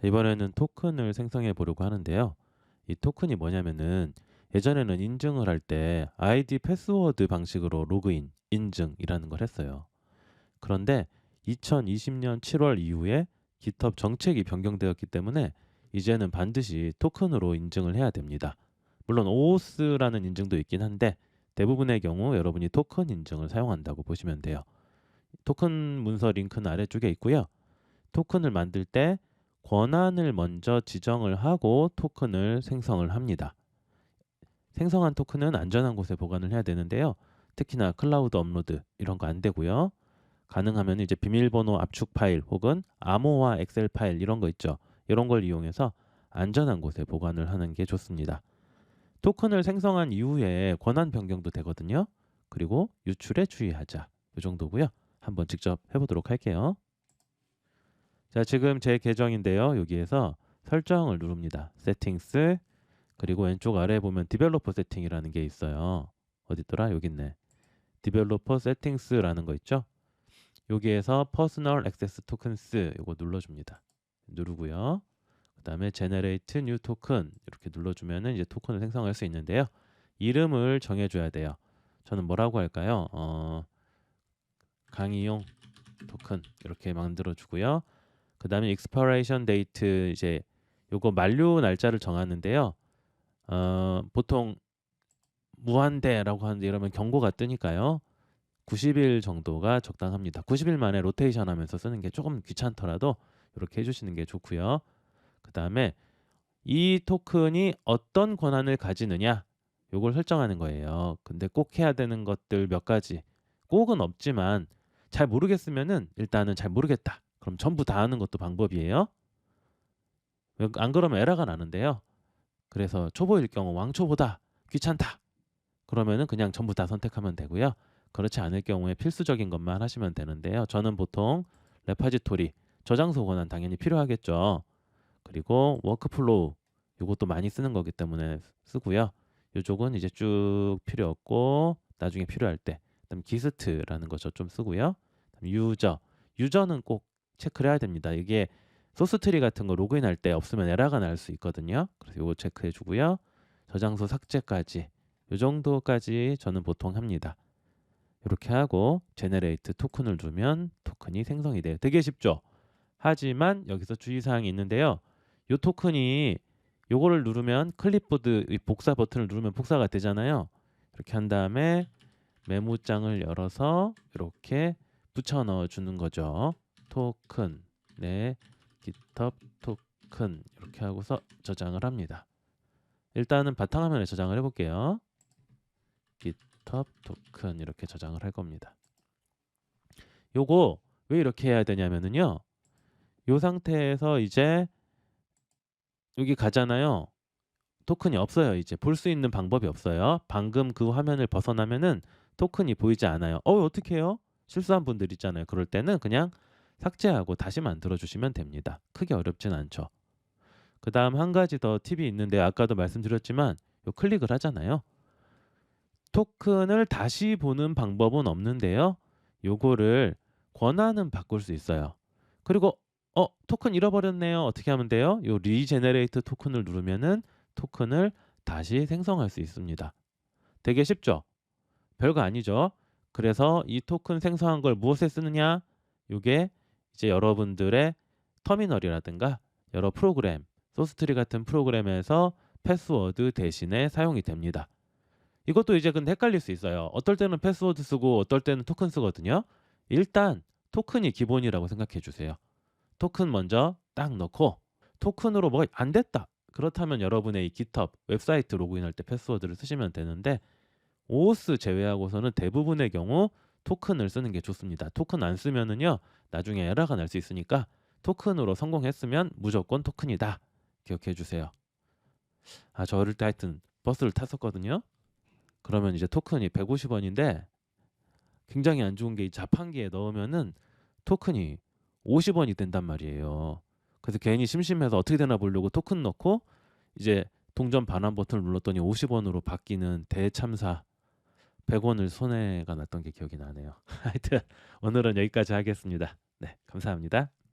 이번에는 토큰을 생성해 보려고 하는데요. 이 토큰이 뭐냐면은 예전에는 인증을 할 때 아이디 패스워드 방식으로 로그인, 인증이라는 걸 했어요. 그런데 2020년 7월 이후에 GitHub 정책이 변경되었기 때문에 이제는 반드시 토큰으로 인증을 해야 됩니다. 물론 OAuth라는 인증도 있긴 한데 대부분의 경우 여러분이 토큰 인증을 사용한다고 보시면 돼요. 토큰 문서 링크는 아래쪽에 있고요. 토큰을 만들 때 권한을 먼저 지정을 하고 토큰을 생성을 합니다. 생성한 토큰은 안전한 곳에 보관을 해야 되는데요. 특히나 클라우드 업로드 이런 거 안 되고요. 가능하면 이제 비밀번호 압축 파일 혹은 암호화 엑셀 파일 이런 거 있죠. 이런 걸 이용해서 안전한 곳에 보관을 하는 게 좋습니다. 토큰을 생성한 이후에 권한 변경도 되거든요. 그리고 유출에 주의하자. 이 정도고요. 한번 직접 해보도록 할게요. 자, 지금 제 계정인데요. 여기에서 설정을 누릅니다. 세팅스, 그리고 왼쪽 아래에 보면 디벨로퍼 세팅이라는 게 있어요. 어디 있더라? 여기 있네. 디벨로퍼 세팅스라는 거 있죠? 여기에서 퍼스널 액세스 토큰스 이거 눌러줍니다. 누르고요. 그 다음에 제너레이트 뉴 토큰 이렇게 눌러주면은 이제 토큰을 생성할 수 있는데요. 이름을 정해줘야 돼요. 저는 뭐라고 할까요? 강의용 토큰 이렇게 만들어주고요. 그 다음에 expiration date 이제 요거 만료 날짜를 정하는데요. 보통 무한대라고 하는데 이러면 경고가 뜨니까요. 90일 정도가 적당합니다. 90일 만에 로테이션 하면서 쓰는 게 조금 귀찮더라도 이렇게 해주시는 게 좋고요. 그 다음에 이 토큰이 어떤 권한을 가지느냐 요걸 설정하는 거예요. 근데 꼭 해야 되는 것들 몇 가지, 꼭은 없지만 잘 모르겠으면은 일단은 잘 모르겠다. 그럼 전부 다 하는 것도 방법이에요. 안 그러면 에러가 나는데요. 그래서 초보일 경우 왕초보다 귀찮다. 그러면은 그냥 전부 다 선택하면 되고요. 그렇지 않을 경우에 필수적인 것만 하시면 되는데요. 저는 보통 레파지토리, 저장소 권한 당연히 필요하겠죠. 그리고 워크플로우, 이것도 많이 쓰는 거기 때문에 쓰고요. 이쪽은 이제 쭉 필요 없고 나중에 필요할 때. 그다음 기스트라는 거 저 좀 쓰고요. 그다음 유저는 꼭 체크를 해야 됩니다. 이게 소스트리 같은 거 로그인할 때 없으면 에러가 날 수 있거든요. 그래서 이거 체크해 주고요. 저장소 삭제까지 이 정도까지 저는 보통 합니다. 이렇게 하고 제너레이트 토큰을 누르면 토큰이 생성이 돼요. 되게 쉽죠? 하지만 여기서 주의사항이 있는데요. 이 토큰이 요거를 누르면 클립보드 이 복사 버튼을 누르면 복사가 되잖아요. 이렇게 한 다음에 메모장을 열어서 이렇게 붙여 넣어 주는 거죠. 토큰, 네, GitHub 토큰 이렇게 하고서 저장을 합니다. 일단은 바탕화면에 저장을 해볼게요. GitHub 토큰 이렇게 저장을 할 겁니다. 요거 왜 이렇게 해야 되냐면은요. 요 상태에서 이제 여기 가잖아요. 토큰이 없어요. 이제 볼 수 있는 방법이 없어요. 방금 그 화면을 벗어나면은 토큰이 보이지 않아요. 어떻게 해요? 실수한 분들 있잖아요. 그럴 때는 그냥 삭제하고 다시 만들어 주시면 됩니다. 크게 어렵진 않죠. 그 다음 한 가지 더 팁이 있는데 아까도 말씀드렸지만 요 클릭을 하잖아요. 토큰을 다시 보는 방법은 없는데요. 요거를 권한은 바꿀 수 있어요. 그리고 토큰 잃어버렸네요. 어떻게 하면 돼요? 요 리제너레이트 토큰을 누르면은 토큰을 다시 생성할 수 있습니다. 되게 쉽죠? 별거 아니죠? 그래서 이 토큰 생성한 걸 무엇에 쓰느냐? 요게 이제 여러분들의 터미널이라든가 여러 프로그램, 소스트리 같은 프로그램에서 패스워드 대신에 사용이 됩니다. 이것도 이제 근데 헷갈릴 수 있어요. 어떨 때는 패스워드 쓰고 어떨 때는 토큰 쓰거든요. 일단 토큰이 기본이라고 생각해 주세요. 토큰 먼저 딱 넣고 토큰으로 뭐가 안 됐다. 그렇다면 여러분의 이 GitHub 웹사이트 로그인할 때 패스워드를 쓰시면 되는데 OAuth 제외하고서는 대부분의 경우 토큰을 쓰는 게 좋습니다. 토큰 안 쓰면은요. 나중에 에러가 날 수 있으니까 토큰으로 성공했으면 무조건 토큰이다. 기억해 주세요. 저 어릴 때 하여튼 버스를 탔었거든요. 그러면 이제 토큰이 150원인데 굉장히 안 좋은 게 이 자판기에 넣으면은 토큰이 50원이 된단 말이에요. 그래서 괜히 심심해서 어떻게 되나 보려고 토큰 넣고 이제 동전 반환 버튼을 눌렀더니 50원으로 바뀌는 대참사. 100원을 손해가 났던 게 기억이 나네요. 하여튼 오늘은 여기까지 하겠습니다. 네, 감사합니다.